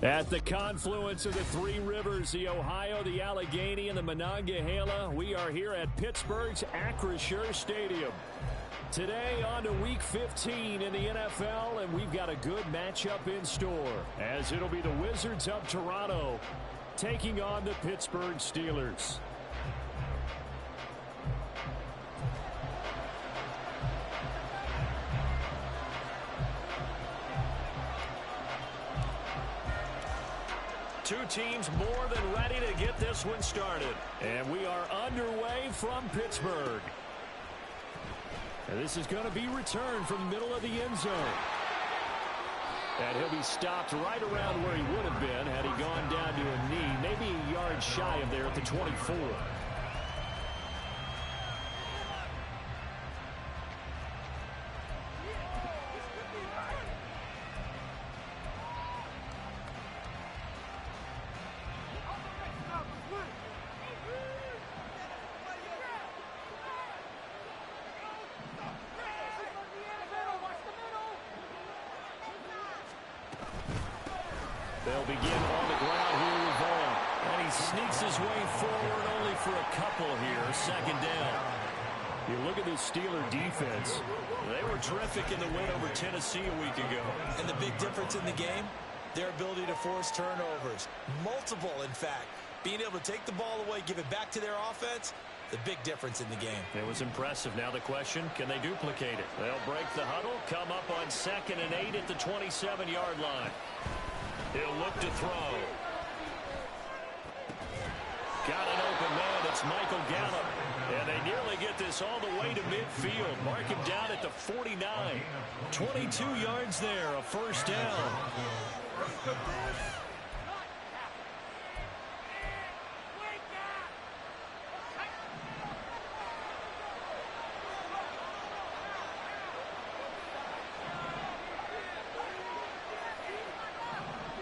At the confluence of the three rivers, the Ohio, the Allegheny, and the Monongahela, we are here at Pittsburgh's Acrisure Stadium. Today on to Week 15 in the NFL, and we've got a good matchup in store, as it'll be the Wizards of Toronto taking on the Pittsburgh Steelers. Two teams more than ready to get this one started. And we are underway from Pittsburgh. And this is going to be returned from the middle of the end zone. And he'll be stopped right around where he would have been had he gone down to a knee, maybe a yard shy of there at the 24. They'll begin on the ground here with Vaughn. And he sneaks his way forward only for a couple here. Second down. You look at this Steeler defense. They were terrific in the win over Tennessee a week ago. And the big difference in the game, their ability to force turnovers. Multiple, in fact. Being able to take the ball away, give it back to their offense, the big difference in the game. It was impressive. Now the question, can they duplicate it? They'll break the huddle, come up on 2nd and 8 at the 27-yard line. He'll look to throw. Got an open man. It's Michael Gallup. And they nearly get this all the way to midfield. Mark him down at the 49. 22 yards there, a first down.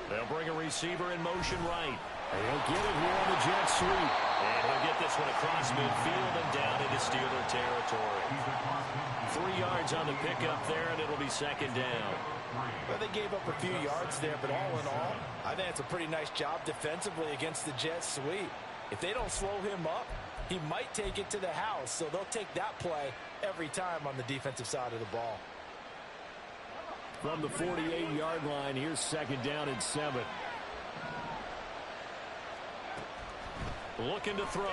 They'll bring a receiver in motion right. And he'll get it here on the jet sweep. And he'll get this one across midfield and down into Steeler territory. 3 yards on the pickup there, and it'll be second down. Well, they gave up a few yards there, but all in all, I think it's a pretty nice job defensively against the jet sweep. If they don't slow him up, he might take it to the house. So they'll take that play every time on the defensive side of the ball. From the 48-yard line, here's second down and 7. Looking to throw. A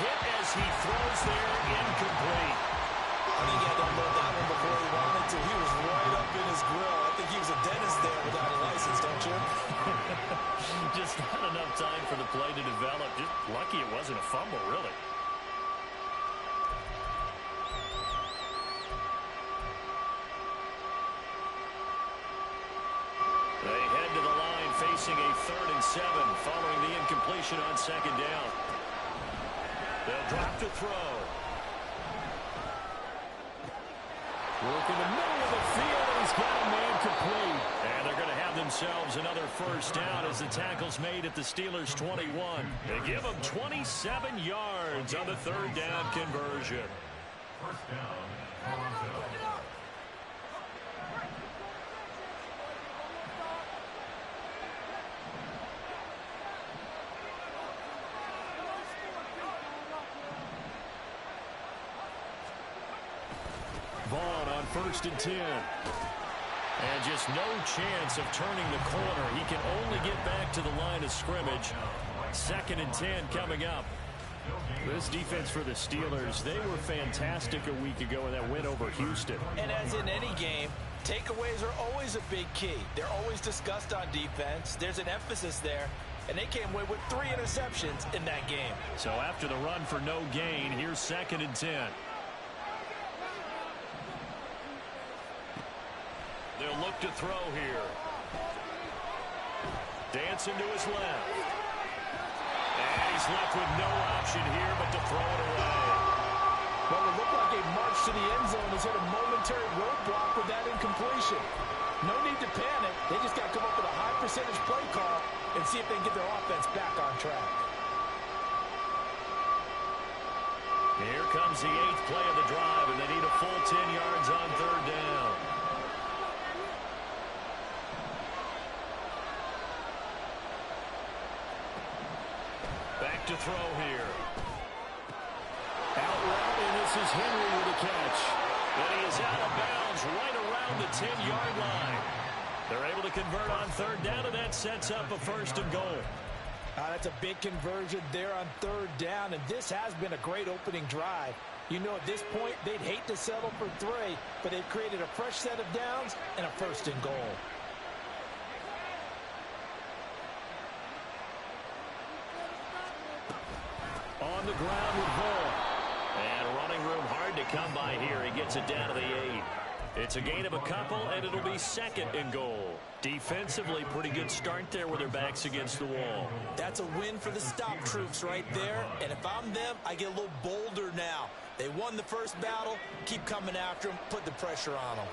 hit as he throws there, incomplete. I think he had to unload that one before he wanted to. He was right up in his grill. I think he was a dentist there without a license, don't you? Just not enough time for the play to develop. Just lucky it wasn't a fumble, really. They head to the line facing a 3rd and 7 following the incompletion on second down. They'll drop to throw. Work in the middle of the field, and he's got a man complete. And they're going to have themselves another first down as the tackle's made at the Steelers' 21. They give them 27 yards on the 3rd down conversion. First down. Vaughn on 1st and 10. And just no chance of turning the corner. He can only get back to the line of scrimmage. 2nd and 10 coming up. This defense for the Steelers, they were fantastic a week ago in that win over Houston. And as in any game, takeaways are always a big key. They're always discussed on defense. There's an emphasis there. And they came away with 3 interceptions in that game. So after the run for no gain, here's 2nd and 10. They'll look to throw here. Dancing to his left. And he's left with no option here but to throw it away. Well, it looked like a march to the end zone has hit a momentary roadblock with that incompletion. No need to panic. They just got to come up with a high percentage play call and see if they can get their offense back on track. Here comes the 8th play of the drive, and they need a full 10 yards on 3rd down. to throw here. Out route, and this is Henry with a catch. And he is out of bounds right around the 10-yard line. They're able to convert on third down, and that sets up a first and goal. That's a big conversion there on third down, and this has been a great opening drive. You know, at this point, they'd hate to settle for 3, but they've created a fresh set of downs and a first and goal. On the ground with Bull. And running room hard to come by here. He gets it down to the 8. It's a gain of a couple, and it'll be second and goal. Defensively, pretty good start there with their backs against the wall. That's a win for the stop troops right there. And if I'm them, I get a little bolder now. They won the first battle. Keep coming after them. Put the pressure on them.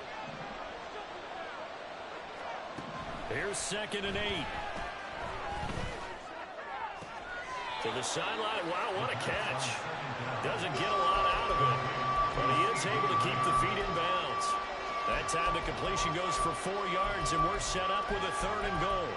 Here's second and 8. To the sideline. Wow, what a catch. Doesn't get a lot out of it, but he is able to keep the feet in bounds. That time the completion goes for 4 yards, and we're set up with a third and goal.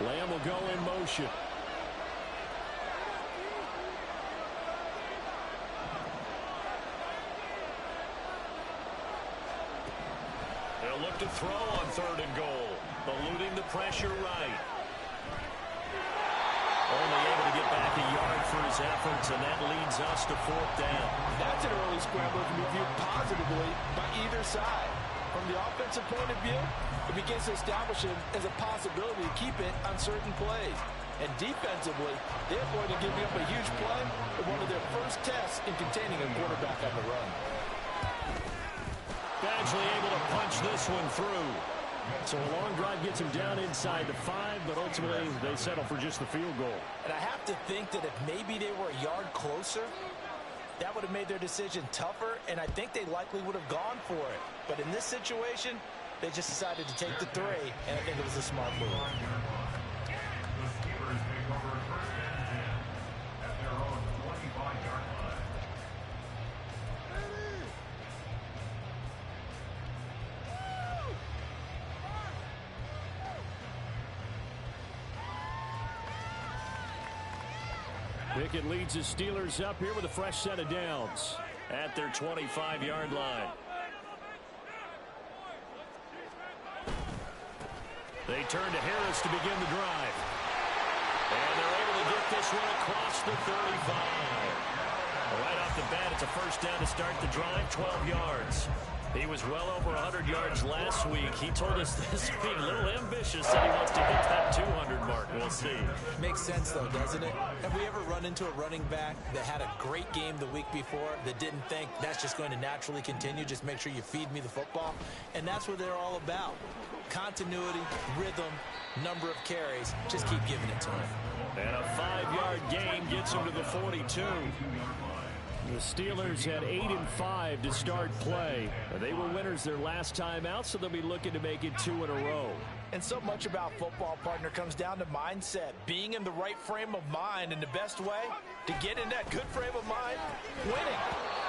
Lamb will go in motion. They'll look to throw on third and goal. Eluding the pressure right. Only able to get back a yard for his efforts, and that leads us to fourth down. That's an early scramble to be viewed positively by either side. From the offensive point of view, it begins to establish it as a possibility to keep it on certain plays. And defensively, they're going to give up a huge play in one of their first tests in containing a quarterback on the run. Badgley able to punch this one through. So a long drive gets him down inside the 5, but ultimately they settle for just the field goal. And I have to think that if maybe they were a yard closer, that would have made their decision tougher, and I think they likely would have gone for it. But in this situation, they just decided to take the 3, and I think it was a smart move. Pickett leads his Steelers up here with a fresh set of downs at their 25-yard line. They turn to Harris to begin the drive. And they're able to get this one across the 35. Right off the bat, it's a first down to start the drive, 12 yards. He was well over 100 yards last week. He told us this week, a little ambitious, that he wants to hit that 200 mark. We'll see. Makes sense, though, doesn't it? Have we ever run into a running back that had a great game the week before that didn't think that's just going to naturally continue? Just make sure you feed me the football. And that's what they're all about. Continuity, rhythm, number of carries. Just keep giving it to him. And a 5-yard gain gets him to the 42. The Steelers had 8 and 5 to start play. They were winners their last time out, so they'll be looking to make it 2 in a row. And so much about football, partner, comes down to mindset. Being in the right frame of mind, and the best way to get in that good frame of mind, winning.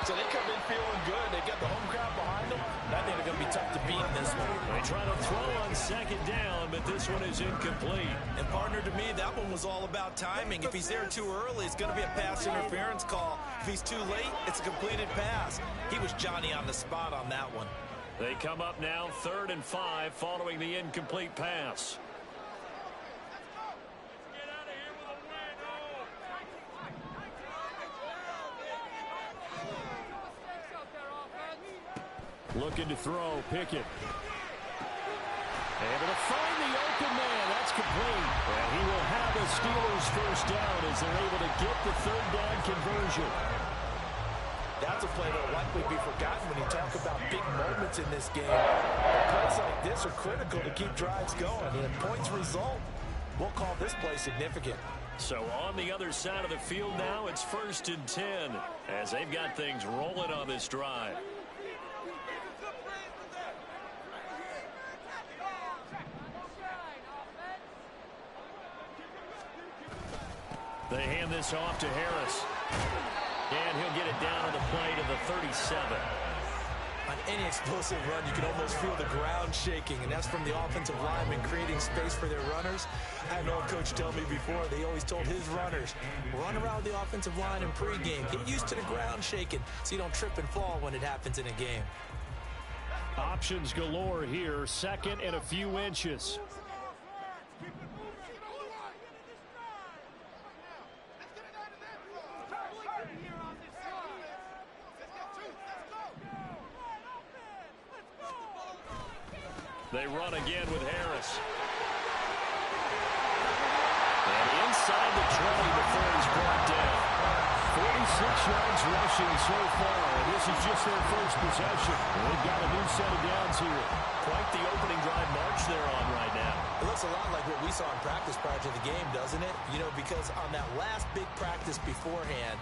So they come in feeling good. They got the home crowd behind them. And I think they're going to be tough to beat in this one. They try to throw on second down, but this one is incomplete. And, partner, to me, that one was all about timing. If he's there too early, it's going to be a pass interference call. If he's too late, it's a completed pass. He was Johnny on the spot on that one. They come up now 3rd and 5 following the incomplete pass. Looking to throw, Pickett. Able to find the open man. That's complete. And he will have a Steelers first down as they're able to get the 3rd down conversion. That's a play that will likely be forgotten when you talk about big moments in this game. Plays like this are critical to keep drives going. And if points result, we'll call this play significant. So on the other side of the field now, it's 1st and 10 as they've got things rolling on this drive. They hand this off to Harris. And he'll get it down on the play to the 37. On any explosive run, you can almost feel the ground shaking, and that's from the offensive linemen creating space for their runners. I had an old coach tell me before, they always told his runners, run around the offensive line in pregame. Get used to the ground shaking so you don't trip and fall when it happens in a game. Options galore here, second and a few inches. They run again with Harris. And inside the 20 before he's brought down. 46 yards rushing so far, and this is just their first possession. They've got a new set of downs here. Quite the opening drive march they're on right now. It looks a lot like what we saw in practice prior to the game, doesn't it? You know, because on that last big practice beforehand,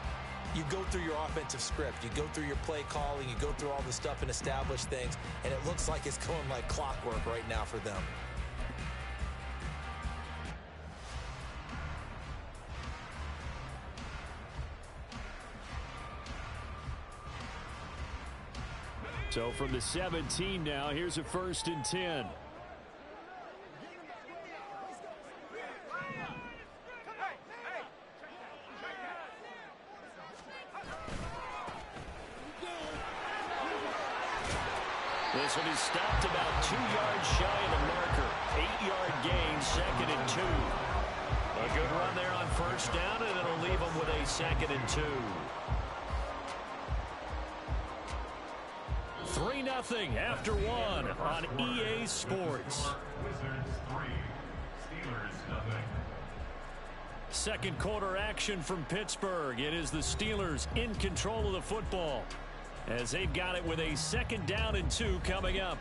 you go through your offensive script, you go through your play calling, you go through all the stuff and establish things, and it looks like it's going like clockwork right now for them. So from the 17 now, here's a 1st and 10. This one is stopped about 2 yards shy of the marker. 8-yard gain, 2nd and 2. A good run there on 1st down, and it'll leave them with a 2nd and 2. 3-0 after 1 on EA Sports. Second quarter action from Pittsburgh. It is the Steelers in control of the football, as they've got it with a 2nd down and 2 coming up.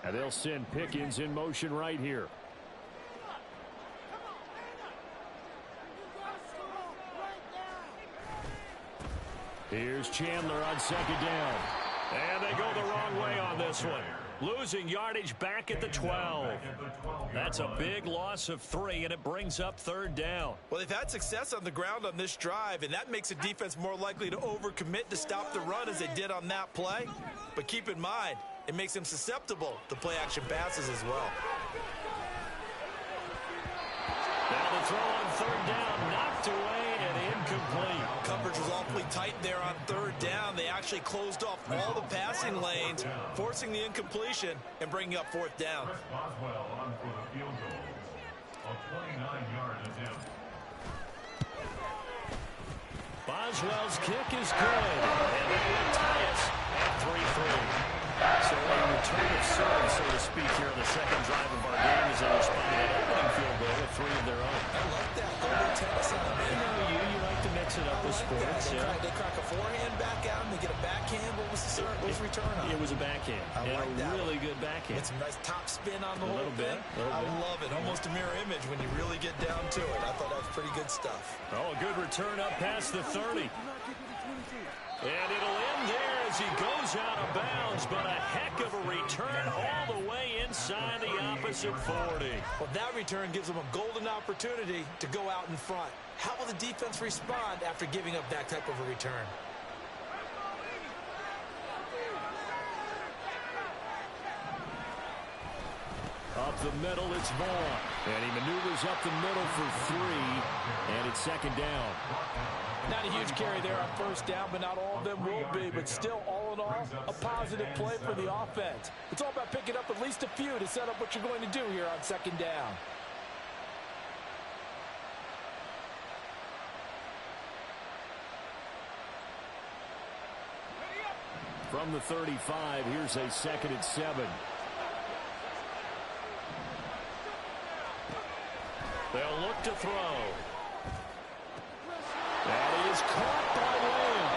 And they'll send Pickens in motion right here. Here's Chandler on 2nd down. And they go the wrong way on this one. Losing yardage back at the 12. That's a big loss of 3, and it brings up 3rd down. Well, they've had success on the ground on this drive, and that makes a defense more likely to overcommit to stop the run as they did on that play. But keep in mind, it makes them susceptible to play-action passes as well. Now the throw on 3rd down, knocked away and incomplete. Coverage was awfully tight there on 3rd down. They actually closed off all the passing lanes, forcing the incompletion and bringing up 4th down. Boswell's kick is good, and they will tie us at 3-3. So a return of sorts, so to speak, here on the 2nd drive of our game as they respond to that opening field goal with 3 of their own. I like that. Go to tennis on it. You know you like to mix it up with sports. They crack a forehand back out and they get a backhand. What was the return on? It was a backhand. I like that. Really good backhand. With some nice top spin on the whole thing. I love it. Almost a mirror image when you really get down to it. I thought that was pretty good stuff. Oh, a good return up past the 30. And it'll end there as he goes out of bounds, but a heck of a return all the way inside the opposite 40. Well, that return gives them a golden opportunity to go out in front. How will the defense respond after giving up that type of a return? Up the middle, it's Vaughn. And he maneuvers up the middle for 3, and it's 2nd down. Not a huge carry there on 1st down, but not all of them will be. But still, all in all, a positive play for the offense. It's all about picking up at least a few to set up what you're going to do here on 2nd down. From the 35, here's a 2nd and 7. They'll look to throw. And he is caught by Lamb.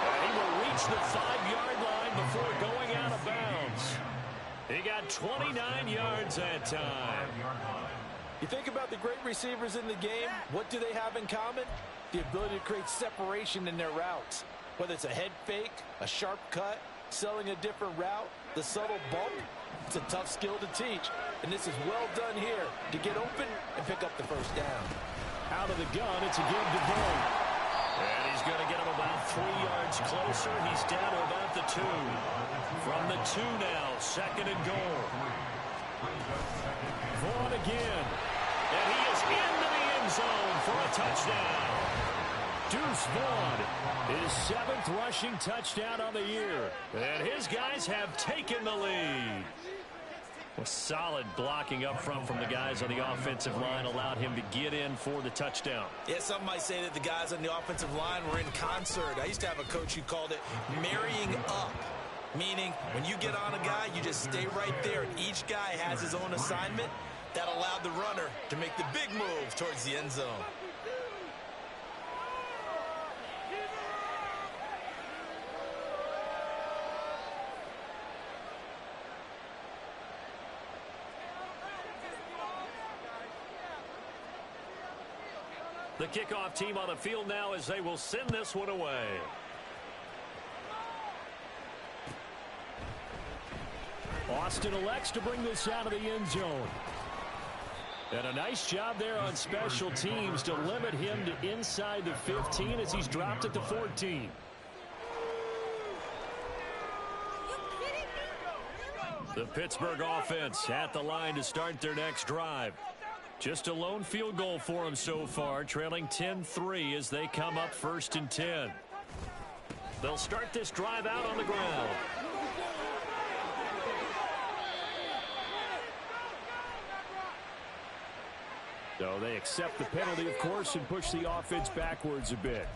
And he will reach the 5-yard line before going out of got 29 yards that time. You think about the great receivers in the game, what do they have in common? The ability to create separation in their routes. Whether it's a head fake, a sharp cut, selling a different route, the subtle bump, it's a tough skill to teach. And this is well done here to get open and pick up the first down. Out of the gun, it's a give to Bull. And he's going to get him about 3 yards closer. He's down to about the 2. From the 2 now, second and goal. Vaughn again. And he is into the end zone for a touchdown. Deuce Vaughn, his 7th rushing touchdown on the year. And his guys have taken the lead. Well, solid blocking up front from the guys on the offensive line allowed him to get in for the touchdown. Yeah, some might say that the guys on the offensive line were in concert. I used to have a coach who called it marrying up, meaning when you get on a guy, you just stay right there. And each guy has his own assignment that allowed the runner to make the big move towards the end zone. The kickoff team on the field now as they will send this one away. Austin elects to bring this out of the end zone. And a nice job there on special teams to limit him to inside the 15 as he's dropped at the 14. The Pittsburgh offense at the line to start their next drive. Just a lone field goal for them so far, trailing 10-3 as they come up 1st and 10. They'll start this drive out on the ground. So they accept the penalty, of course, and push the offense backwards a bit.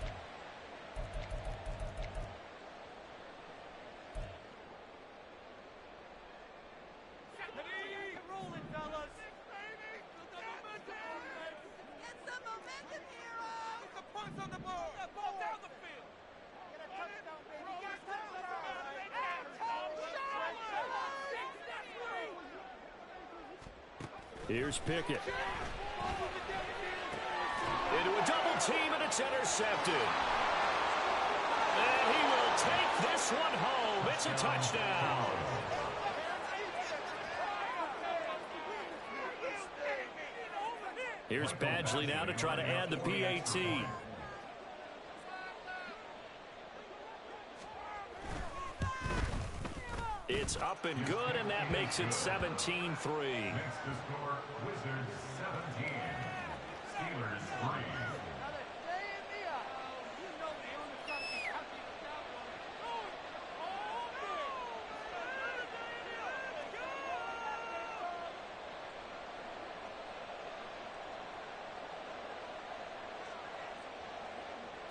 Here's Pickett. Into a double team, and it's intercepted. And he will take this one home. It's a touchdown. Here's Badgley now to try to add the PAT. It's up and good, and that makes it 17-3.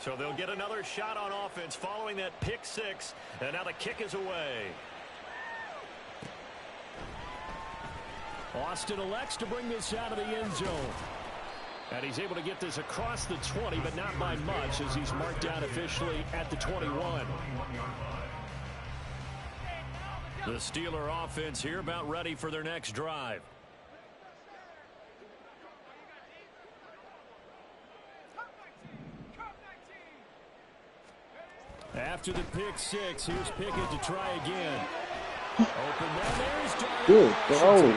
So they'll get another shot on offense following that pick six, and now the kick is away. Austin elects to bring this out of the end zone. And he's able to get this across the 20, but not by much as he's marked down officially at the 21. The Steeler offense here about ready for their next drive. After the pick six, here's Pickett to try again. Open down there is Darnell. Good throw. And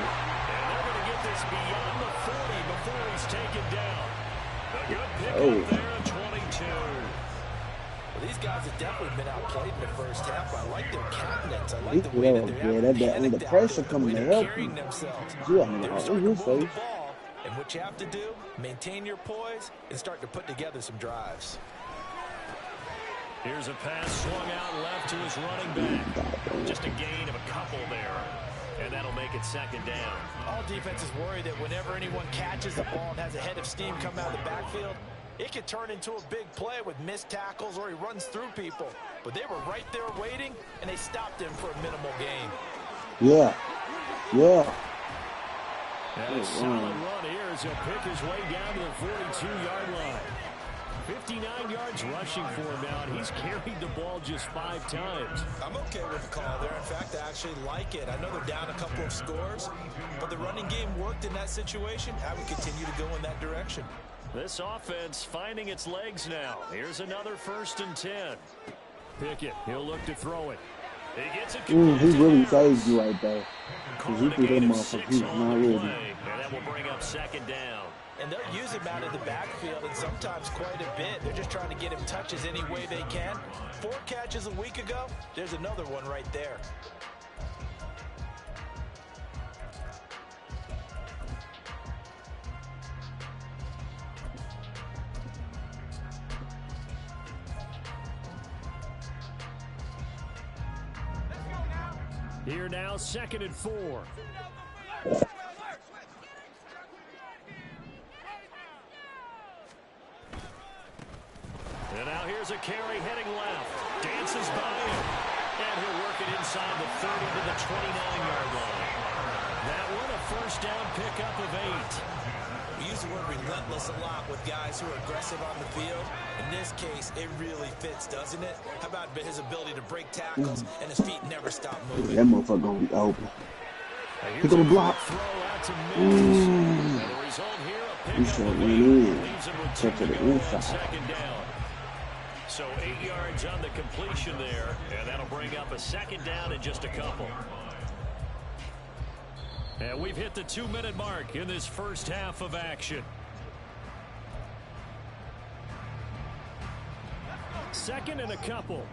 they're going to get this beyond the 40 before he's taken down. A good pick up there at 22. Well, these guys have definitely been outplayed in the first half. I like their cabinets. I like the way that they're having the pressure coming to help you. And what you have to do, maintain your poise and start to put together some drives. Here's a pass swung out left to his running back. Just a gain of a couple there. And that'll make it second down. All defenses worry that whenever anyone catches the ball and has a head of steam come out of the backfield, it could turn into a big play with missed tackles or he runs through people. But they were right there waiting, and they stopped him for a minimal gain. Yeah. And a solid run here as he'll pick his way down to the 42-yard line. 59 yards rushing for him now, and he's carried the ball just 5 times. I'm okay with the call there. In fact, I actually like it. I know they're down a couple of scores, but the running game worked in that situation. I would continue to go in that direction. This offense finding its legs now. Here's another 1st and 10. Pickett, he'll look to throw it. He gets it. He really saved you right there. Because he threw that motherfucker. He was not ready. And that will bring up 2nd down. And they'll use him out of the backfield, and sometimes quite a bit. They're just trying to get him touches any way they can. 4 catches a week ago. There's another one right there. Here now, 2nd and 4. And now here's a carry heading left. Dances by him. And he'll work it inside the 30 to the 29-yard line. That one a 1st down pickup of 8. We use the word relentless a lot with guys who are aggressive on the field. In this case, it really fits, doesn't it? How about his ability to break tackles and his feet never stop moving? That motherfucker gonna be open. He gonna block. He should have went in. Check to the inside. 2nd down. So 8 yards on the completion there, and that'll bring up a 2nd down in just a couple. And we've hit the 2-minute mark in this first half of action. 2nd and a couple.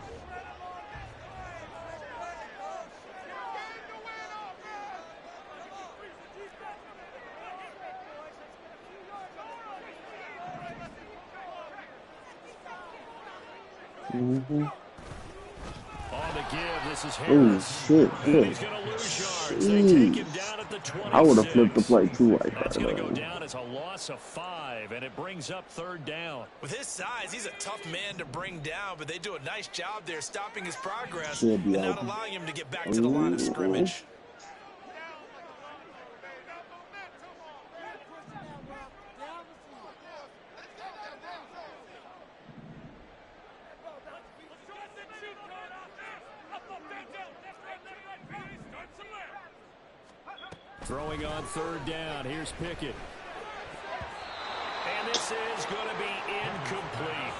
Mm-hmm. On the give, this is Harris. Oh, shit. And he's going to lose yards. They take him down at the 26. I would have flipped the play too right That's there. going to go down as a loss of 5, and it brings up 3rd down. With his size, he's a tough man to bring down, but they do a nice job there stopping his progress Should and be not open. allowing him to get back to the line of scrimmage. Throwing on 3rd down. Here's Pickett. And this is going to be incomplete.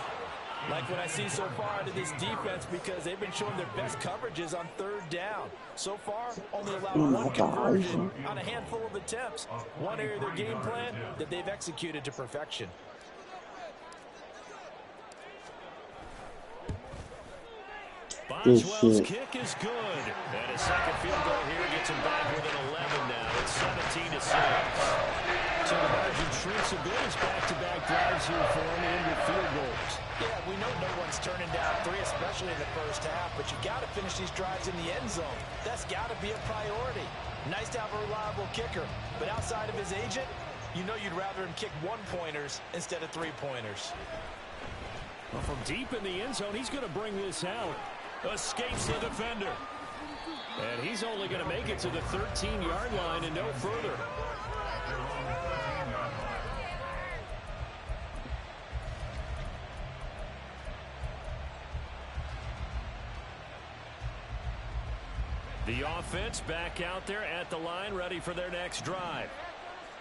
Like what I see so far out of this defense, because they've been showing their best coverages on 3rd down. So far, only allowed 1 conversion on a handful of attempts. One area of their game plan that they've executed to perfection. Boswell's kick is good. And his 2nd field goal here gets him back within 11 now. It's 17-6. So the margin shrinks a bit as back-to-back drives here for him in with field goals. Yeah, we know no one's turning down 3, especially in the first half, but you got to finish these drives in the end zone. That's got to be a priority. Nice to have a reliable kicker, but outside of his agent, you know you'd rather him kick 1-pointers instead of 3-pointers. Well, from deep in the end zone, he's going to bring this out. Escapes the defender. And he's only going to make it to the 13-yard line and no further. The offense back out there at the line, ready for their next drive.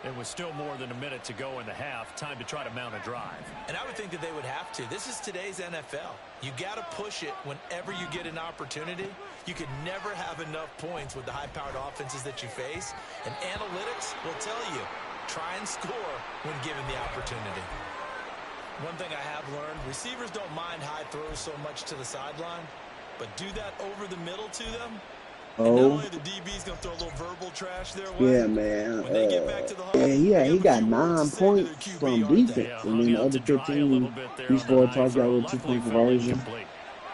It was still more than a minute to go in the half. Time to try to mount a drive. And I would think that they would have to. This is today's NFL. You got to push it whenever you get an opportunity. You can never have enough points with the high-powered offenses that you face. And analytics will tell you, try and score when given the opportunity. One thing I have learned, receivers don't mind high throws so much to the sideline, but do that over the middle to them. And not only the DB's going to throw a little verbal trash their way. Yeah, man. When they get back to the He got 9 points from defense. And then the other 15, he scored a touchdown with 2-point conversion.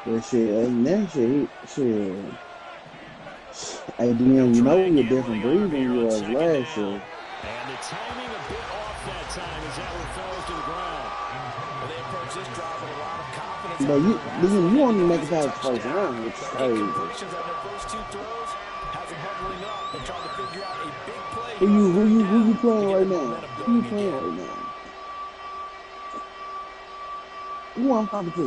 But shit, and that shit. Hey, Dean, you know you're a different breed than you was last year. And the timing a bit off that time as that one falls to the ground. Well, they approach this drive with a lot of confidence. But you won't even make it past the first round, which is crazy. Incompletions on their first 2 throws has them huddling up and trying to figure out a big play. Who you playing right now? Who you playing right now? Who I'm talking to?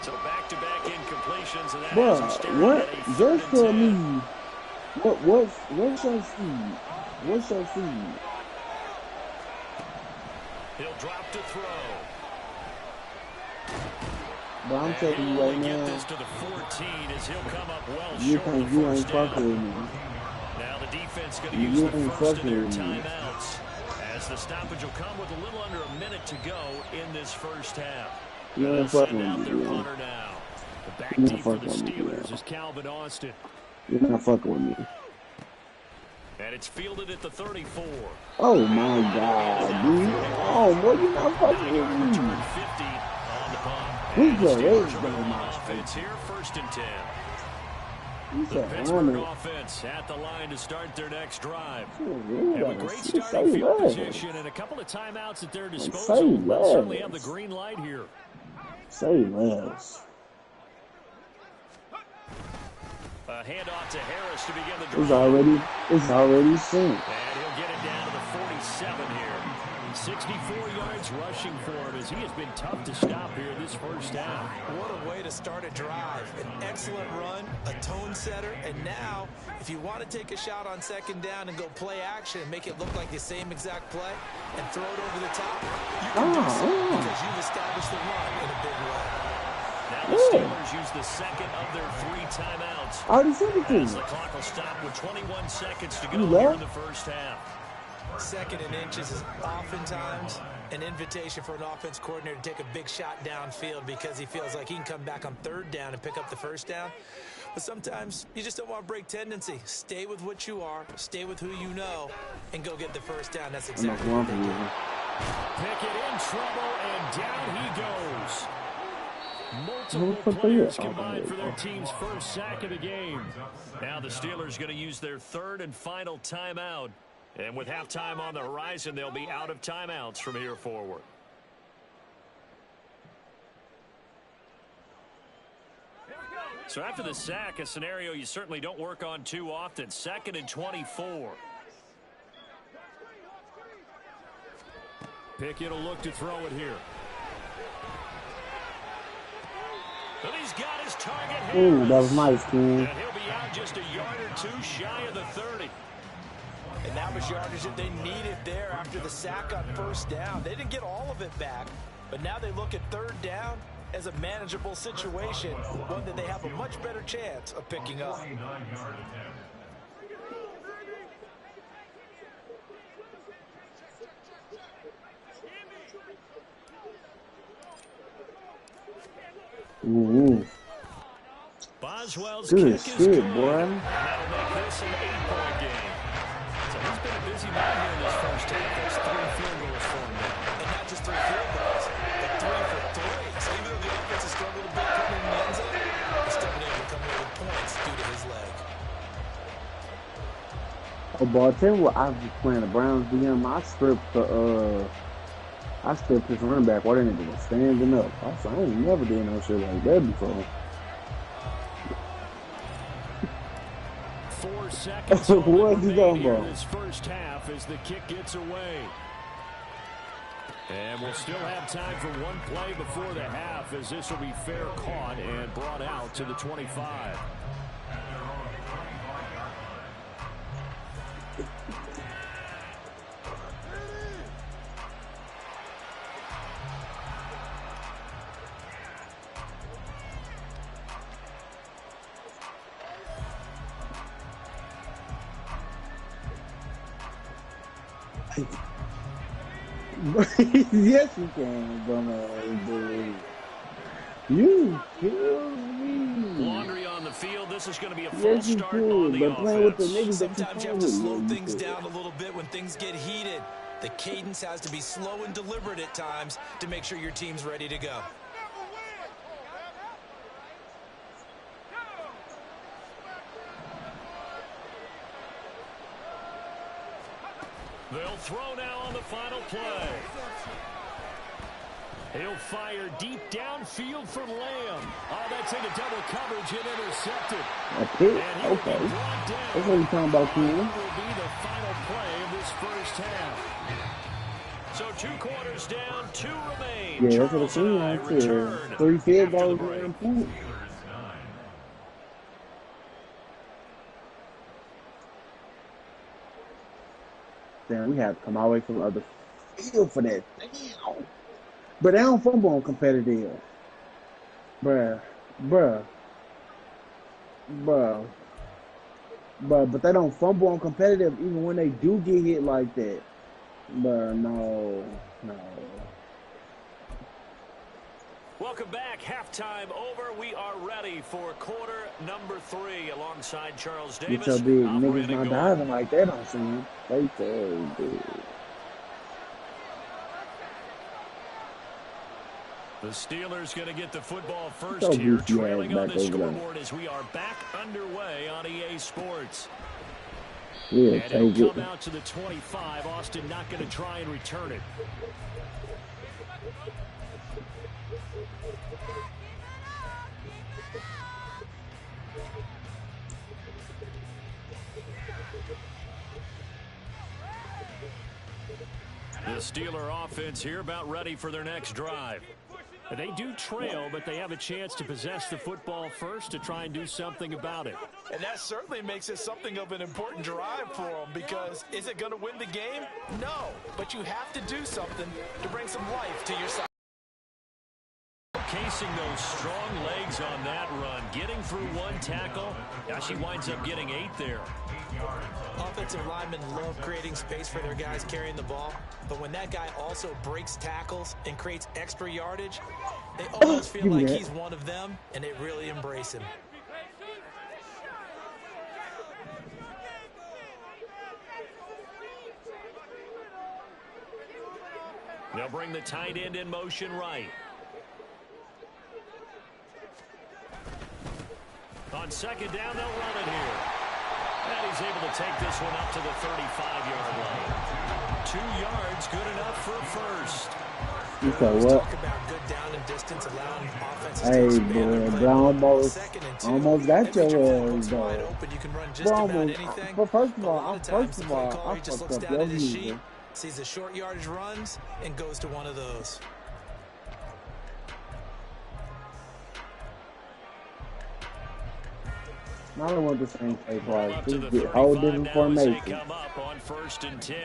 So back-to-back incompletions, and that Bruh, has him staring what? at a Just 3rd and tell 10. me, what's your seed? What's your seed? He'll drop to throw. But I'm telling you right now, This to the 14 as he'll come up well you short of ain't first down. fucking with me. Now the defense going to use the ain't first of fucking their with me. timeouts, as the stoppage will come with a little under a minute to go in this first half. You They'll ain't send fucking out with their me, man. punter now. The back You're not deep for the fucking with me, Steelers man. is Calvin Austin. You're not fucking with me. And it's fielded at the 34. Oh my God, dude. Oh, boy, you're not fucking with me. Return 50 on the punt. We And the just Steelers raised are them on out. offense here, 1st and 10. You The said Pittsburgh honor. offense at the line to start their next drive. You Have a gotta great say starting field less. position and a couple of timeouts at their Say disposal. They'll certainly have the less. green light here. Say less. A handoff to Harris to begin the It's drive. already sent. And he'll get it down to the 47 here. 64 yards rushing for him as he has been tough to stop here this first half. What a way to start a drive. An excellent run, a tone setter, and now, if you want to take a shot on 2nd down and go play action and make it look like the same exact play and throw it over the top, you can do so because you've established the run in a big way. Now the Steelers use the 2nd of their 3 timeouts. I already sent it to As you. the clock will stop with 21 seconds to You go here left? in the first half. 2nd and inches is oftentimes an invitation for an offense coordinator to take a big shot downfield because he feels like he can come back on 3rd down and pick up the 1st down. But sometimes you just don't want to break tendency. Stay with what you are, stay with who you know, and go get the 1st down. That's exactly what they do. Pickett in trouble, and down he goes. Multiple players combined for their team's first sack of the game. Now the Steelers going to use their 3rd and final timeout. And with halftime on the horizon, they'll be out of timeouts from here forward. So after the sack, a scenario you certainly don't work on too often. 2nd and 24. Pickett will look to throw it here. And he's got his target. Ooh, that was nice, Ken. And he'll be out just a yard or 2 shy of the 30. And that was yardage that they needed there after the sack on 1st down. They didn't get all of it back, but now they look at 3rd down as a manageable situation, one that they have a much better chance of picking up. Boswell's Good kick is shit, good. boy. And that'll make this an 8-point game. So he's been a busy man here in this first half. That's 3 field goals for him now. And not just 3 field goals, but 3 for 3. So even though the offense has struggled a bit putting in the end zone, he's still been able to come away with points due to his leg. Oh, boy, I tell you what, I was just playing the Browns DM. I stripped this running back while that nigga was standing up. I said, I ain't never did no shit like that before. 4 seconds What you talking here about? in this first half as the kick gets away. And we'll still have time for one play before the half as this will be fair caught and brought out to the 25. Yes, you can, dumbass dude. You kill me. Laundry on the field. This is going to be a false Yes, you start could, on the but playing with the offense. niggas that Sometimes you you have to play slow with, things down a little bit when things get heated. The cadence has to be slow and deliberate at times to make sure your team's ready to go. They'll throw now on the final play. He'll fire deep downfield for Lamb. Oh, that's into double coverage and intercepted. A pick? And he'll Okay. be brought down. That's what you're talking about, Ken. That will be the final play of this first half. So 2 quarters down, 2 remain. Yeah, that's what it seems like, too. 3 field goals at 1 point. Damn, we have to come all the way from the other field for that. Damn. But they don't fumble on competitive. Bruh. But they don't fumble on competitive even when they do get hit like that. But no. Welcome back. Halftime over. We are ready for quarter number 3 alongside Charles Davis. Get your big niggas not diving like that on scene. They tell dude. The Steelers going to get the football first here, trailing on the scoreboard as we are back underway on EA Sports. Yeah, and it'll come out to the 25. Austin not going to try and return it. The Steeler offense here about ready for their next drive. They do trail, but they have a chance to possess the football first to try and do something about it. And that certainly makes it something of an important drive for them, because is it going to win the game? No, but you have to do something to bring some life to your side. Casing those strong legs on that run, getting through 1 tackle. Now she winds up getting 8 there. Offensive linemen love creating space for their guys carrying the ball, but when that guy also breaks tackles and creates extra yardage, they almost feel like he's one of them, and they really embrace him. They'll bring the tight end in motion right. On second down, they'll run it here. And he's able to take this one up to the 35-yard line. 2 yards, good enough for a first. You said what? Talk about good down and distance, allowing offenses to Hey, expand boy, their almost got your ass, though. though. You can run just about anything. But first of all, I fucked looks up down your at his sheet, music. sees the short yardage runs, and goes to one of those. I don't want the same play twice. Just get whole different formation. Come up on 1st and 10.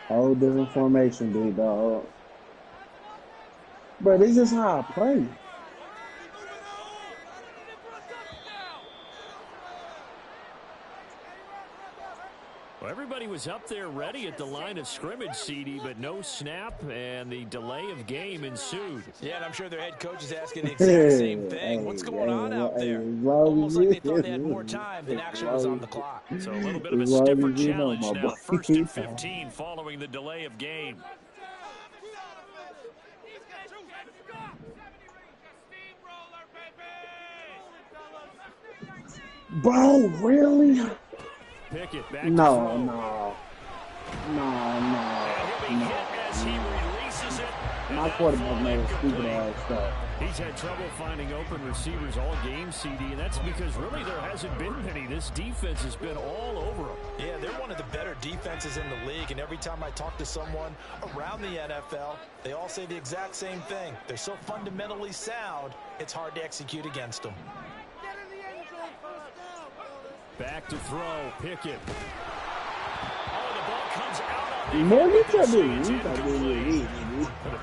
Whole different formation, big dog. But this is how I play. Well, everybody was up there ready at the line of scrimmage, CD, but no snap, and the delay of game ensued. Yeah, and I'm sure their head coach is asking the exact same thing. What's going on out there? Almost like they thought they had more time than actually was on the clock. So a little bit of a stiffer challenge now. 1st and 15 following the delay of game. Bro, really? Pickett back No. My quarterback made a stupid ass stuff. He's had trouble finding open receivers all game, CD, and that's because really there hasn't been many. This defense has been all over them. Yeah, they're one of the better defenses in the league, and every time I talk to someone around the NFL, they all say the exact same thing. They're so fundamentally sound, it's hard to execute against them. Back to throw, Pickett. Oh, the ball comes out on More the the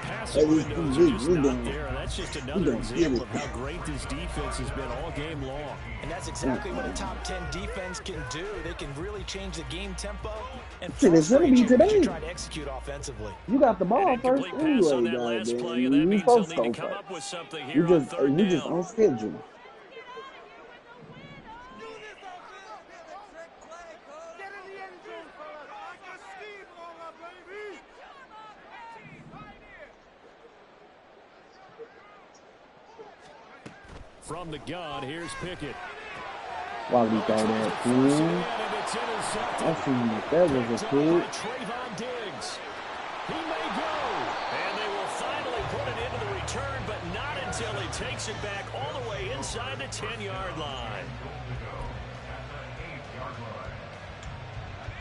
passing windows are just not there, and that's just another example of how great this defense has been all game long. And that's exactly what a top 10 defense can do. They can really change the game tempo and it's gonna be today. try to execute offensively. You got the ball first anyway, guys. You supposed to go first. You just on schedule. From the gun, here's Pickett. Why we throw that cool? I seen that was a cool. He may go. And they will finally put it into the return, but not until he takes it back all the way inside the 10-yard line.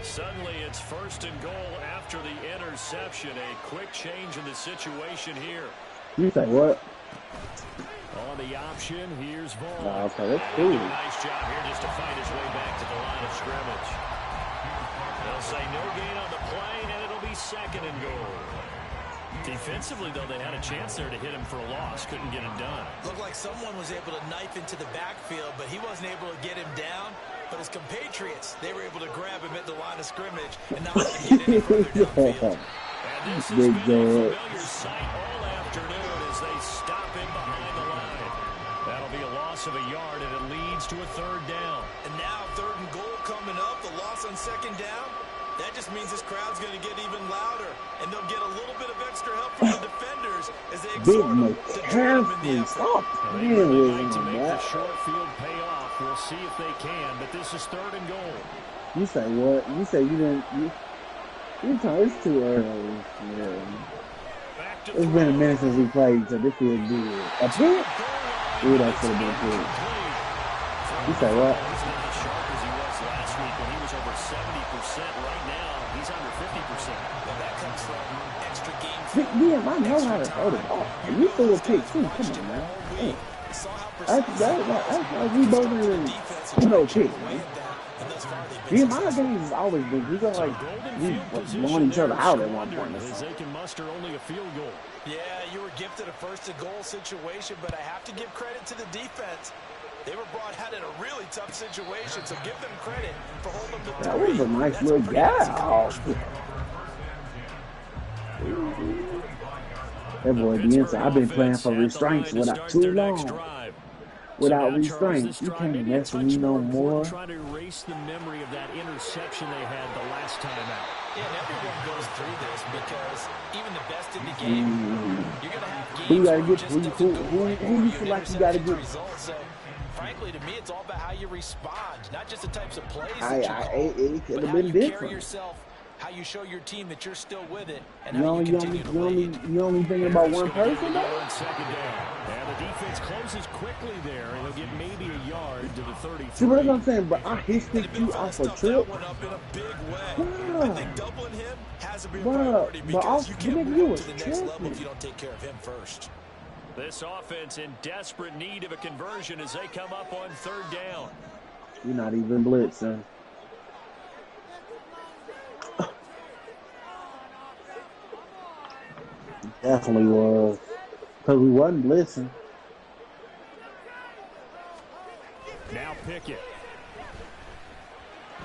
Suddenly, it's 1st and goal after the interception. A quick change in the situation here. You say what? On the option, here's Vaughn. Oh, okay, that's cool. Nice job here just to fight his way back to the line of scrimmage. They'll say no gain on the play, and it'll be 2nd and goal. Defensively, though, they had a chance there to hit him for a loss. Couldn't get it done. Looked like someone was able to knife into the backfield, but he wasn't able to get him down. But his compatriots, they were able to grab him at the line of scrimmage and not let him get any further downfield. And this has been a familiar sight all afternoon as they stop him behind the line. That'll be a loss of a yard, and it leads to a 3rd down. And now 3rd and goal coming up, the loss on 2nd down. That just means this crowd's going to get even louder, and they'll get a little bit of extra help from the defenders as they exhort them to join them in the effort. Stop They really like to make the short field pay off. We'll see if they can, but this is 3rd and goal. You say what? You say you didn't. It's too early. Yeah. It's been a minute since we played, so this feels good. A pick? Ooh, that should have been good. You say what? He's not as sharp as he was last week when he was over 70%. Right now, he's under 50%. Well, that comes from extra game. Yeah, I know how to throw the ball. You threw a pick too. Come on, man. Hey. That's we both in pick, man. Yeah, my games has always been. We got like we blowing each other out at one point. As they can muster only a field goal. Yeah, you were gifted a 1st and goal situation, but I have to give credit to the defense. They were brought out in a really tough situation, so give them credit for holding them to 3. That was a nice little guy. That boy, the inside. I've been playing for restraints without too long. Without restraints, you can't mess with me no more. Trying to erase the memory of that interception they had the last time out. Yeah, and everyone goes through this because even the best in the game, you're going to have games Who where it just doesn't go right for you you, feel and like you got to interceptions get? results. So, frankly, to me, it's all about how you respond, not just the types of plays that you call, It could but have how been you carry different. yourself, how you show your team that you're still with it, and You how you only continue to lead. thinking about one person, though? On 2nd down. And the defense closes quickly there, and they'll get maybe a yard to the 33. See what I'm saying? But I hit you off a trip. One up in a big way. I think doubling him has to be a But priority because you can't you move was to the next level tripping. if you don't take care of him first. This offense in desperate need of a conversion as they come up on 3rd down. You're not even blitzing. Definitely was. Because we wasn't blitzing. Now Pickett.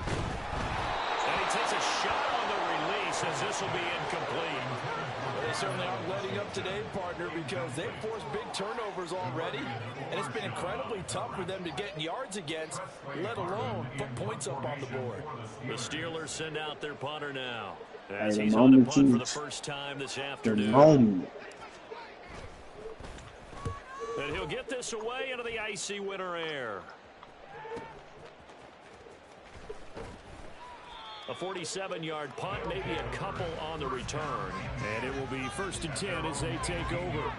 And he takes a shot on the release as this will be incomplete. Well, they certainly aren't letting up today, partner, because they've forced big turnovers already, and it's been incredibly tough for them to get yards against, let alone put points up on the board. The Steelers send out their punter now. As Hey, he's the on the moment punt for you- the first time this The afternoon. moment. And he'll get this away into the icy winter air. A 47-yard punt, maybe a couple on the return. And it will be 1st and 10 as they take over.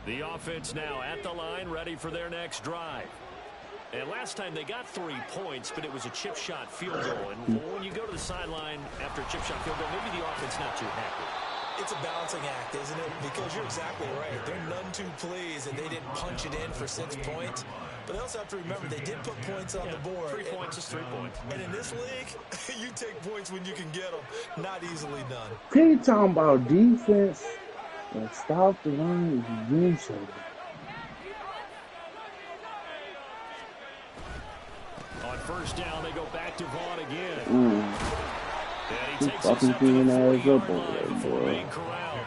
The offense now at the line, ready for their next drive. And last time they got 3 points, but it was a chip shot field goal. And when you go to the sideline after a chip shot field goal, maybe the offense not too happy. It's a balancing act, isn't it? Because you're exactly right. They're none too pleased that they didn't punch it in for 6 points. But they also have to remember they did put points on the board. 3 points is 3 points. And in this league, you take points when you can get them. Not easily done. He talking about defense and stop the run eventually. On 1st down, they go back to Vaughn again. And he He's takes fucking us up to the clean ass 40-yard up over line there, before boy. being corralled.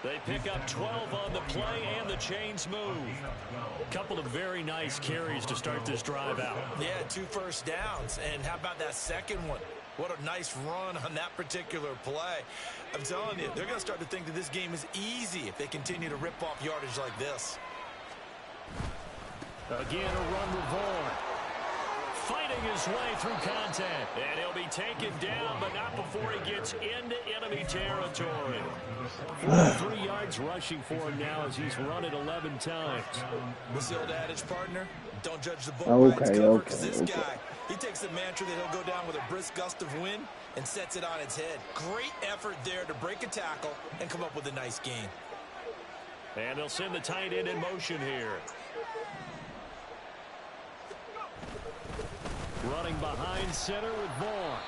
They pick up 12 on the play, and the chains move. A couple of very nice carries to start this drive out. Yeah, 2 first downs. And how about that second one? What a nice run on that particular play. I'm telling you, they're going to start to think that this game is easy if they continue to rip off yardage like this. Again, a run with Vaughn. fighting his way through contact. And he'll be taken down, but not before he gets into enemy territory. 3 yards rushing for him now as he's run it 11 times. What's the old adage, partner? Don't judge the book by its cover, because this guy, he takes the mantra that he'll go down with a brisk gust of wind and sets it on its head. Great effort there to break a tackle and come up with a nice gain. And they'll send the tight end in motion here. Running behind center with Vaughn.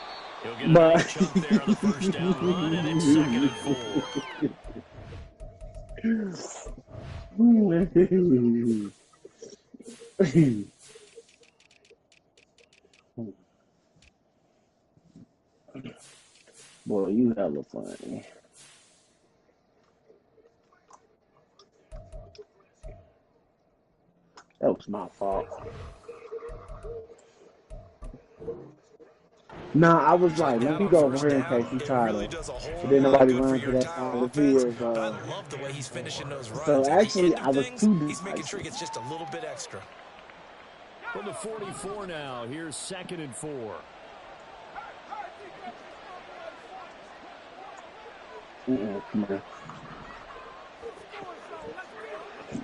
He'll get a nice chunk there on the first down run, and it's 2nd and 4. Boy, you hella funny. That was my fault. Nah, I was like, let me go over here in case he tried it. But then nobody ran for that time. If he was, I love the way he's finishing those runs. So actually, I was too deep. He's making sure he gets just a little bit extra. From the 44 now, here's 2nd and 4. Come on.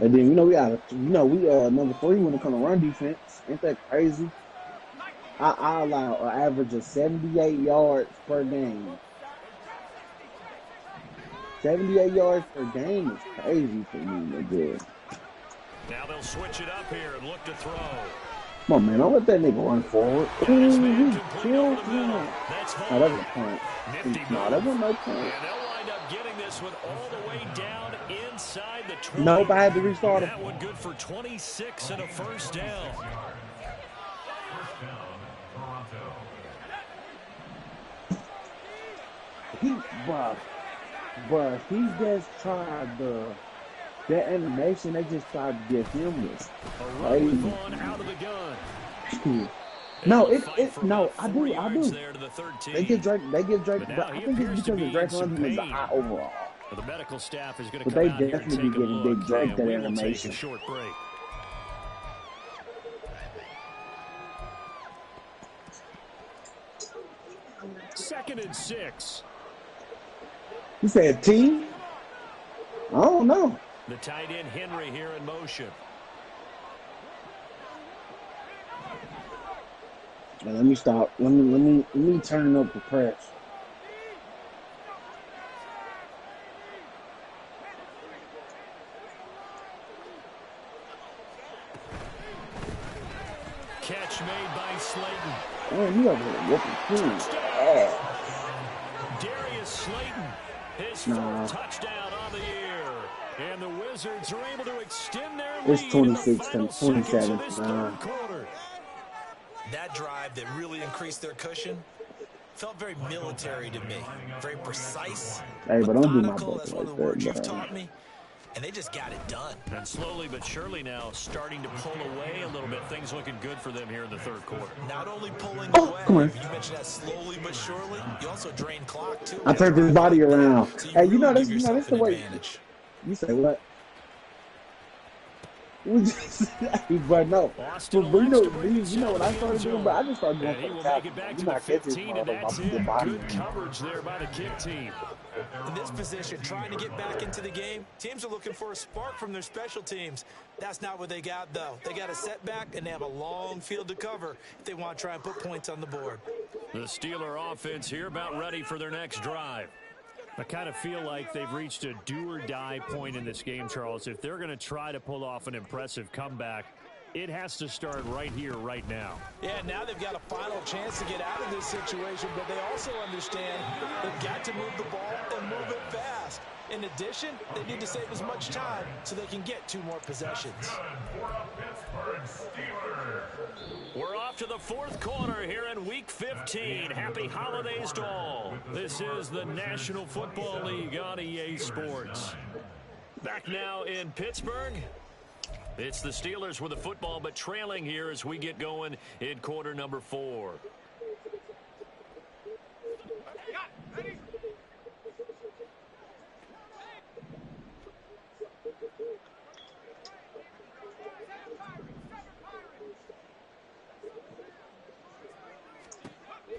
And then, we got, number 3 when it comes to run defense. Ain't that crazy? I allow an average of 78 yards per game. 78 yards per game is crazy for me, good. Now they'll switch it up here and look to throw. Come on, man. Don't let that nigga run forward. That's that was a point. No, that wasn't no point. And they'll wind up getting this one all the way down inside the 20. Nope, I had to restart it. That one good for 26 and a first down. Bruh, he just tried that animation. They just tried to get him this. Crazy. Out of the gun. No, I do. They give Drake, but I think it's because of Drake London is the high overall. Well, the medical staff is going to come come out here and take a look. But they definitely be giving Big Drake that animation. Take a short break. Second and 6. You said T? I don't know. The tight end Henry here in motion. Now, let me stop. Let me turn up the press. Catch made by Slayton. Man, you over here whooping too. Darius Slayton, his fourth touchdown on the year. And the Wizards are able to extend their lead. It's 26 and 27. That drive that really increased their cushion felt very military to me. Very precise. Hey, but don't do my book That's one of the words you've taught me. And they just got it done. And slowly but surely now starting to pull away a little bit. Things looking good for them here in the third quarter. Not only pulling away, you mentioned that slowly but surely, you also drain clock too. I turned his body around. So hey, really that's the way. You say what? But no, but you know what I started doing? But I just started doing for the cap. You're not catching good coverage there by the kick team. In this position, trying to get back into the game, teams are looking for a spark from their special teams. That's not what they got, though. They got a setback, and they have a long field to cover if they want to try and put points on the board. The Steeler offense here about ready for their next drive. I kind of feel like they've reached a do-or-die point in this game, Charles. If they're going to try to pull off an impressive comeback, it has to start right here, right now. Yeah, now they've got a final chance to get out of this situation, but they also understand they've got to move the ball and move it fast. In addition, they need to save as much time so they can get 2 more possessions. We're off to the fourth quarter here in Week 15. Happy holidays to all. This is the National Football League on EA Sports. Back now in Pittsburgh. It's the Steelers with the football, but trailing here as we get going in quarter number 4.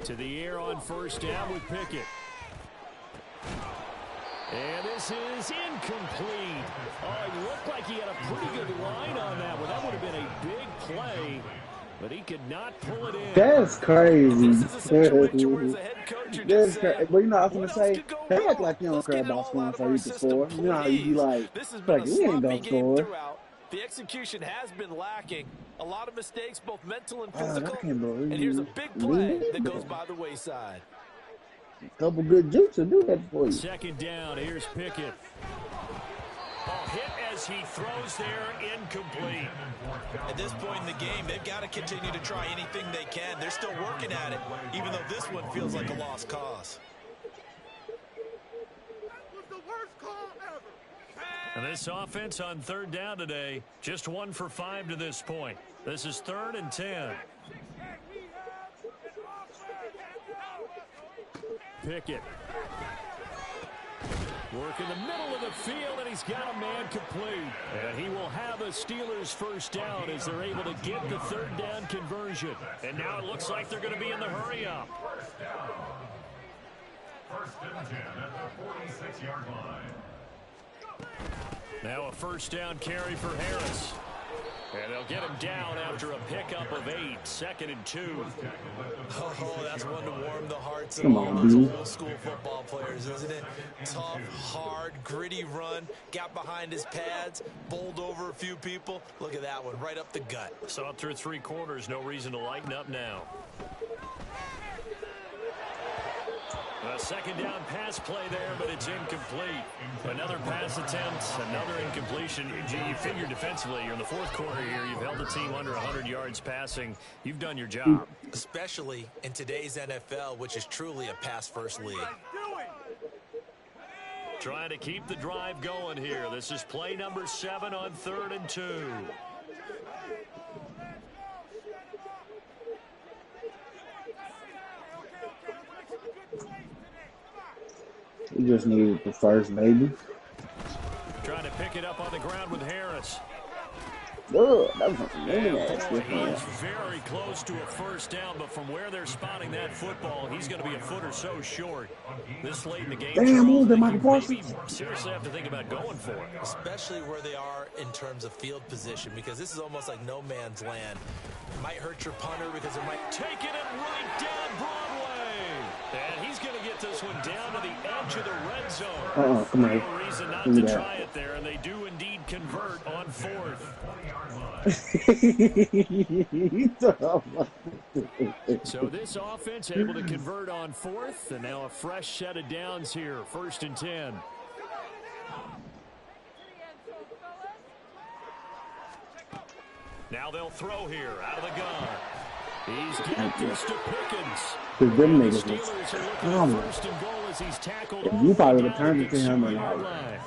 To the air on first down with Pickett. And this is incomplete. Oh, it looked like he had a pretty good line on that one. That would have been a big play, but he could not pull it in. That's crazy. This is a situation where as a head coach, you're just saying, but you know, I was going what to else say, could go they wrong? act like you don't Let's care get it about all scoring out of so our you can system, score. You know how you be please. like, This has been a you ain't sloppy going to game score. throughout. The execution has been lacking. A lot of mistakes, both mental and I physical. can't believe And here's a big play that goes it. by the wayside. A couple good jukes will do that for you. Second down, here's Pickett. Oh, hit as he throws there, incomplete. At this point in the game, they've got to continue to try anything they can. They're still working at it, even though this one feels like a lost cause. That was the worst call ever. And this offense on third down today, just 1 for 5 to this point. This is 3rd and 10. Pickett. Work in the middle of the field, and he's got a man complete. And he will have a Steelers first down as they're able to get the third down conversion. And now it looks like they're going to be in the hurry-up. First and 10 at the 46-yard line. Now a first down carry for Harris. And they'll get him down after a pickup of 8. 2nd and 2. Oh, that's one to warm the hearts of Come all on, those dude. old school football players, isn't it? Tough, hard, gritty run, got behind his pads, bowled over a few people. Look at that one, right up the gut. So up through 3 quarters, no reason to lighten up now. A second down pass play there, but it's incomplete. Another pass attempt, another incompletion. You figure defensively, you're in the 4th quarter here. You've held the team under 100 yards passing. You've done your job. Especially in today's NFL, which is truly a pass-first league. Trying to keep the drive going here. This is play number 7 on 3rd and 2. We just needed the first, maybe. Trying to pick it up on the ground with Harris. Oh, that was a And ass boy, one. he's very close to a first down, but from where they're spotting that football, he's going to be a foot or so short. This late in the game, Damn, Charles, move that I Michael think you maybe Parsons. seriously have to think about going for it. Especially where they are in terms of field position, because this is almost like no man's land. Might hurt your punter because it might Taking it right down Broadway. And he's going to get this one down to the edge of the red zone. Come on. No reason not Look to at that. try it there, and they do indeed convert on 4th. So this offense able to convert on 4th, and now a fresh set of downs here. 1st and 10. Now they'll throw here out of the gun. He's getting this to Pickens. Because them The niggas was Steelers are looking common. at 1st and goal as he's tackled. If all you the probably way would've turned down it to the him 6-yard and line.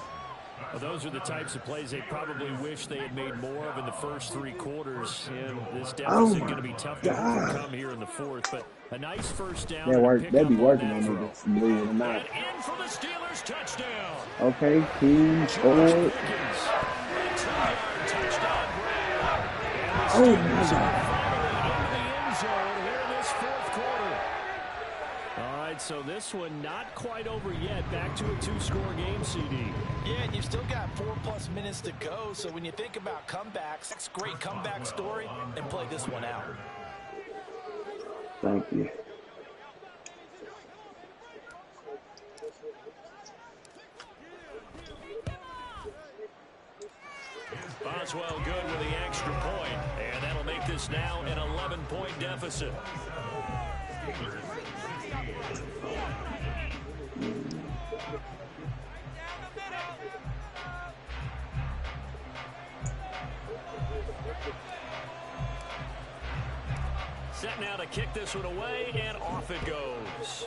Well, those are the types of plays they probably wish they had made more of in the first 3 quarters. And this deficit going to be tough to overcome here in the 4th. But a nice first down. They'd be working on on niggas, believe it or not. And in for the Steelers touchdown. Okay, team scored. Touchdown grab. Oh, And the my Steelers God. are finally in the end zone here in this 4th quarter. All right, so this one not quite over yet. Back to a 2-score game, CD. Yeah, and you've still got 4+ minutes to go. So when you think about comebacks, that's a great comeback story, and play this one out. Thank you. Boswell good with the extra point, and that'll make this now an 11-point deficit. Set now to kick this one away, and off it goes.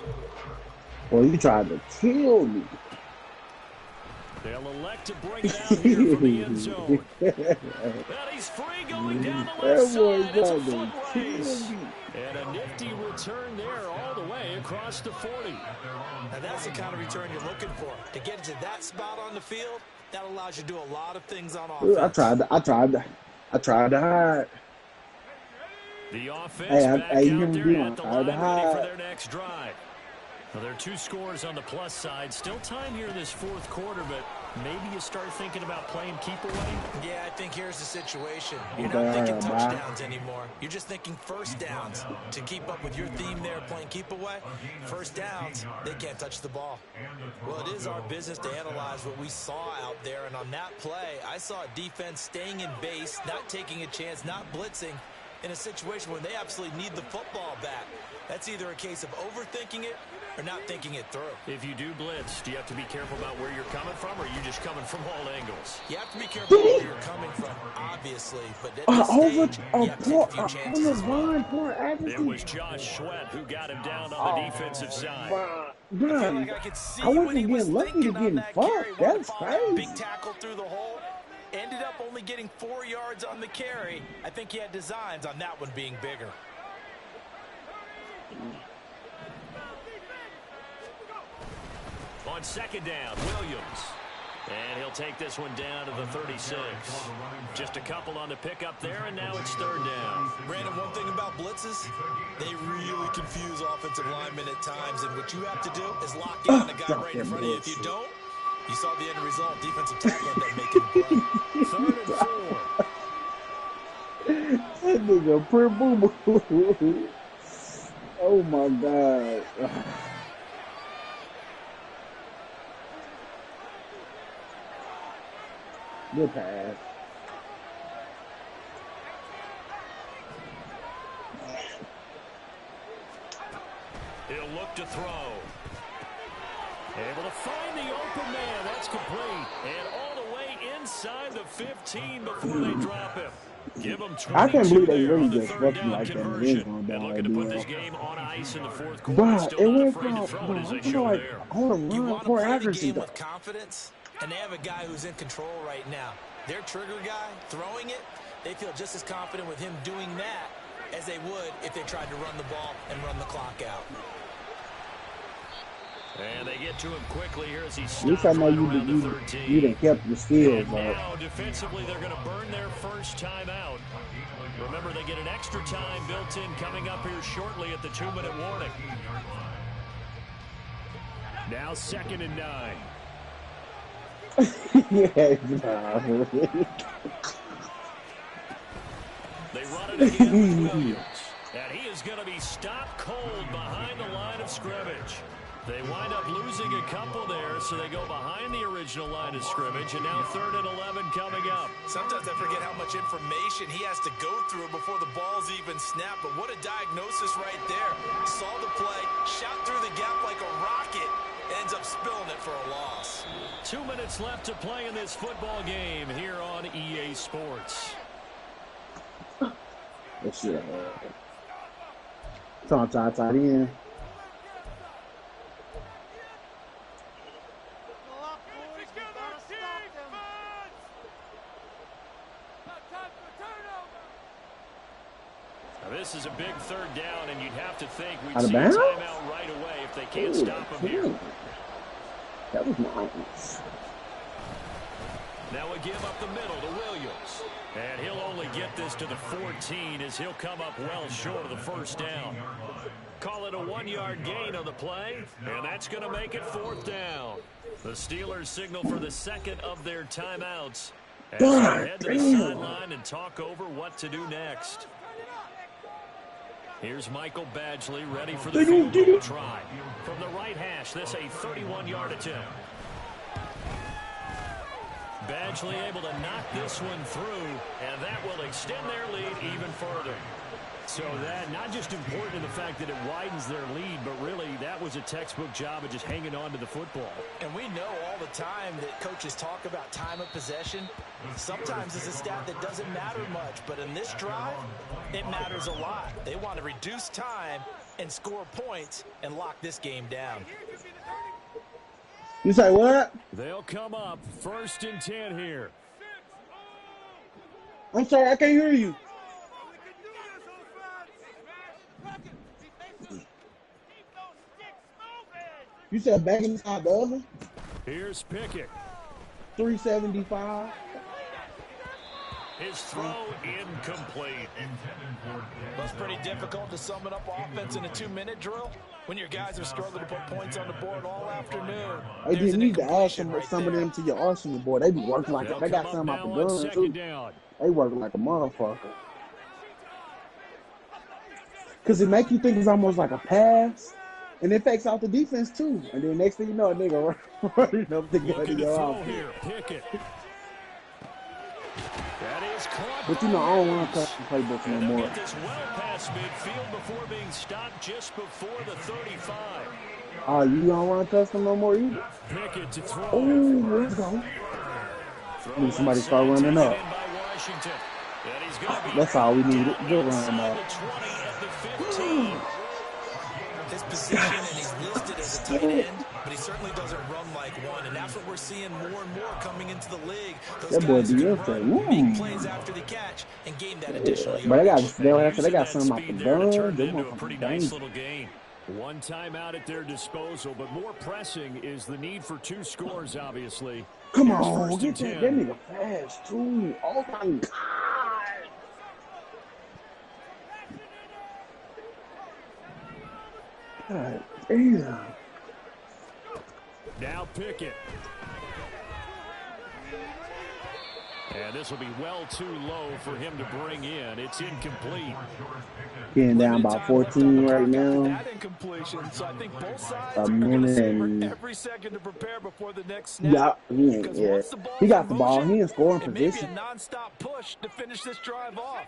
Well, you tried to kill me. They'll elect to bring it out here from the end zone. And he's free going down the left side. It's a foot race. And a nifty return there all the way across the 40. Now that's the kind of return you're looking for. To get into that spot on the field, that allows you to do a lot of things on offense. I tried to hide. The offense back out there at the line ready for their next drive. Well, there are 2 scores on the plus side. Still time here in this 4th quarter, but maybe you start thinking about playing keep away. Yeah, I think here's the situation. You're not thinking touchdowns anymore. You're just thinking first downs. To keep up with your theme there, playing keep away, first downs, they can't touch the ball. Well, it is our business to analyze what we saw out there, and on that play, I saw a defense staying in base, not taking a chance, not blitzing, in a situation where they absolutely need the football back. That's either a case of overthinking it or not thinking it through. If you do blitz, do you have to be careful about where you're coming from, or are you just coming from all angles? You have to be careful where you're coming from, obviously, but at this stage, you have to take a few chances as well. It was Josh Sweat who got him down on the defensive side. I feel like I could see I what wasn't he was getting lucky to thinking on getting that carry. fucked. That's crazy. Big tackle through the hole. Ended up only getting 4 yards on the carry. I think he had designs on that one being bigger. On 2nd down, Williams. And he'll take this one down to the 36. Just a couple on the pickup there, and now it's 3rd down. Brandon, one thing about blitzes, they really confuse offensive linemen at times, and what you have to do is lock in on the guy right in front of you. If you don't, you saw the end result. Defensive tackle ended up making a play. 3rd and 4. That nigga pretty boo-boo. Oh, my God. Good pass. He'll look to throw. Able to find the open man. That's complete. And all the way inside the 15 before they drop him. Give him 22 I can't believe they there really on the just 3rd fucked down like that. conversion. And looking to put this game on ice in the 4th quarter. Still not afraid to throw it as they show there. I want to You run want to for play the accuracy, game though. with confidence, and they have a guy who's in control right now. Their trigger guy, throwing it, they feel just as confident with him doing that as they would if they tried to run the ball and run the clock out. And they get to him quickly here as he At stops least I know right you around the done 13. kept the skills, And bro. now, defensively, they're going to burn their first time out. Remember, they get an extra time built in coming up here shortly at the 2-minute warning. Now 2nd and 9. Yeah, They run it again with Williams. And he is going to be stopped cold behind the line of scrimmage. They wind up losing a couple there, so they go behind the original line of scrimmage, and now 3rd and 11 coming up. Sometimes I forget how much information he has to go through before the ball's even snapped, but what a diagnosis right there. Saw the play, shot through the gap like a rocket, ends up spilling it for a loss. 2 minutes left to play in this football game here on EA Sports. Let's see. It's on tight end. This is a big 3rd down, and you'd have to think we'd Out of see a bounds? timeout right away if they can't stop him here. That was nice. Now we give up the middle to Williams. And he'll only get this to the 14 as he'll come up well short of the 1st down. Call it a 1-yard gain on the play, and that's going to make it 4th down. The Steelers signal for the 2nd of their timeouts as they head to the sideline and talk over what to do next. Here's Michael Badgley ready for the field goal try. From the right hash, this a 31-yard attempt. Badgley able to knock this one through, and that will extend their lead even further. So that not just important in the fact that it widens their lead, but really that was a textbook job of just hanging on to the football. And we know all the time that coaches talk about time of possession. Sometimes it's a stat that doesn't matter much, but in this drive, it matters a lot. They want to reduce time and score points and lock this game down. You say what? They'll come up 1st and 10 here. I'm sorry, I can't hear you. You said back inside the oven? Here's Pickett. 375. His throw incomplete. Well, it's pretty difficult to sum it up offense in a 2-minute drill when your guys have struggled to put points on the board all afternoon. Hey, There's you an need to add incompletion some of there. them to your arsenal, boy. They be working like They'll they got come up something out the now on gun, second too. down. They working like a motherfucker. Because it make you think it's almost like a pass, and it fakes out the defense, too. And then next thing you know, a nigga running up the gun Looking in to your throw outfit. here. Pickett. That is caught But, by you know, I don't run Rivers. custom playbooks no And they'll more. get this well past midfield before being stopped just before the 35. Oh, you don't run custom no more either? Pickett to throw. Oh, let's go. Need somebody to start running up. That's all we need. Good run up. His position, and he's listed as a tight end, but he certainly doesn't run like one, and that's what we're seeing more and more coming into the league. Those That boy guys who be can up there. run big plays after the catch and gain that additional But they got, yardage. they got something out the gun. Turn They it into a want pretty something nice dangerous. little gain. One timeout at their disposal, but more pressing is the need for 2 scores, obviously. Come Here's on, first get and that 10. nigga fast, too. Oh, my God. God damn. Now Pickett. And this will be well too low for him to bring in. It's incomplete. Getting down by 14 right now. That incompletion, so I think both sides A are going to minute savor and... every second to prepare before the next snap. Yeah, he ain't, yeah. He got the ball. He in scoring It may be a position. non-stop push to finish this drive off.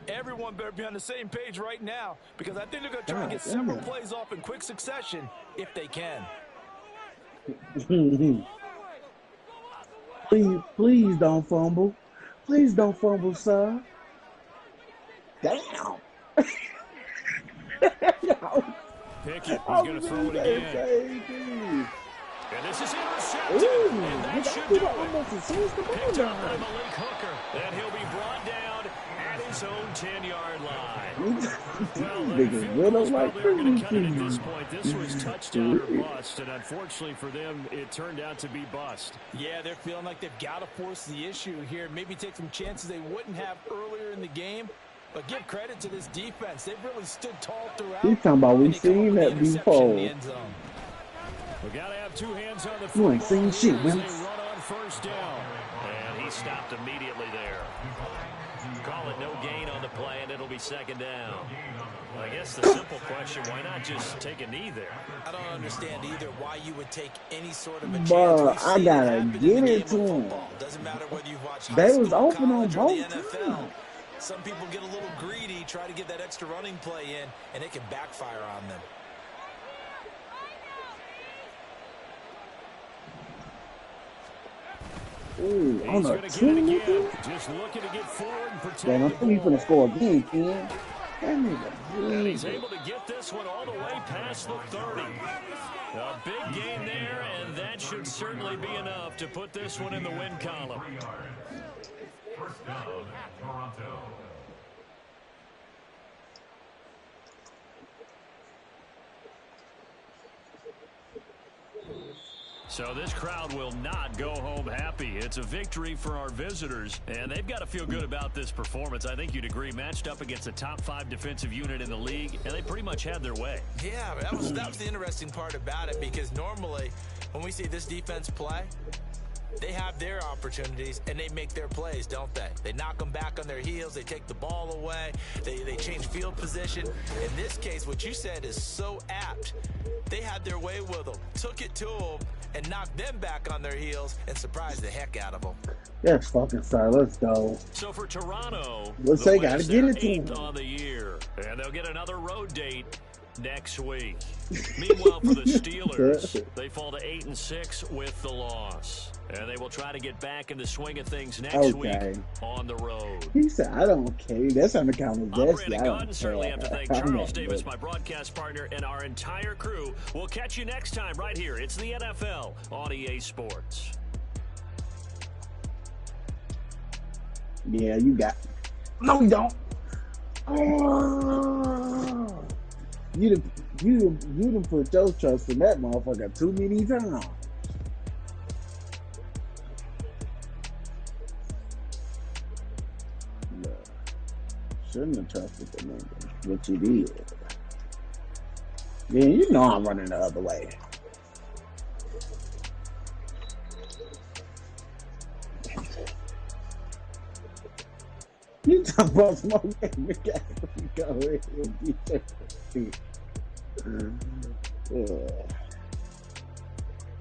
Everyone better be on the same page right now because I think they're going to try and get several plays off in quick succession if they can. Please don't fumble. Please don't fumble, sir. Damn. Pickett is going to throw it again. And this is intercepted. And that should do it. Picked up by Malik Hooker. And he'll be brought down at his own 10-yard line. Well, the field goal's probably going to cut it at this point. This was touchdown or bust, and unfortunately for them, it turned out to be bust. Yeah, they're feeling like they've got to force the issue here. Maybe take some chances they wouldn't have earlier in the game. But give credit to this defense. They've really stood tall throughout. He's talking about we've seen that before. We got to have 2 hands on the You ain't seen shit, man. man. They run on first down. And he stopped immediately there. Call it no gain on the play, and it'll be second down. Well, I guess the simple question, why not just take a knee there? I don't understand either why you would take any sort of a chance. But I gotta get it to him. Doesn't matter whether you've watched They high was school, open on college, or the both NFL. teams. Some people get a little greedy, try to get that extra running play in, and it can backfire on them. Ooh, on a Just 2, looking to get forward and protect damn, I the think he's ball. gonna score again, Ken. That And nigga. he's able to get this one all the way past the 30. A big gain there, and that should certainly be enough to put this one in the win column. First down, Toronto. So this crowd will not go home happy. It's a victory for our visitors, and they've got to feel good about this performance. I think you'd agree, matched up against a top 5 defensive unit in the league, and they pretty much had their way. Yeah, that was the interesting part about it, because normally when we see this defense play, they have their opportunities and they make their plays, don't they? They knock them back on their heels. They take the ball away. They change field position. In this case, what you said is so apt. They had their way with them, took it to them, and knocked them back on their heels and surprised the heck out of them. That's fucking sorry. Let's go. So for Toronto, Let's say gotta get it to 8th him. on the year, and they'll get another road date next week. Meanwhile, for the Steelers, they fall to 8-6 with the loss. And they will try to get back in the swing of things next week on the road. He said, I don't care. That's on the count of I'm Brandon Gunn. Certainly have to thank Charles Davis, my broadcast partner, and our entire crew. We'll catch you next time right here. It's the NFL on EA Sports. Yeah, you got. No, you don't. Oh. You done put your trust in that motherfucker too many times. Shouldn't have trusted the nigga, but you did. Yeah, you know I'm running the other way. You talk about smoke and go ahead. Yeah.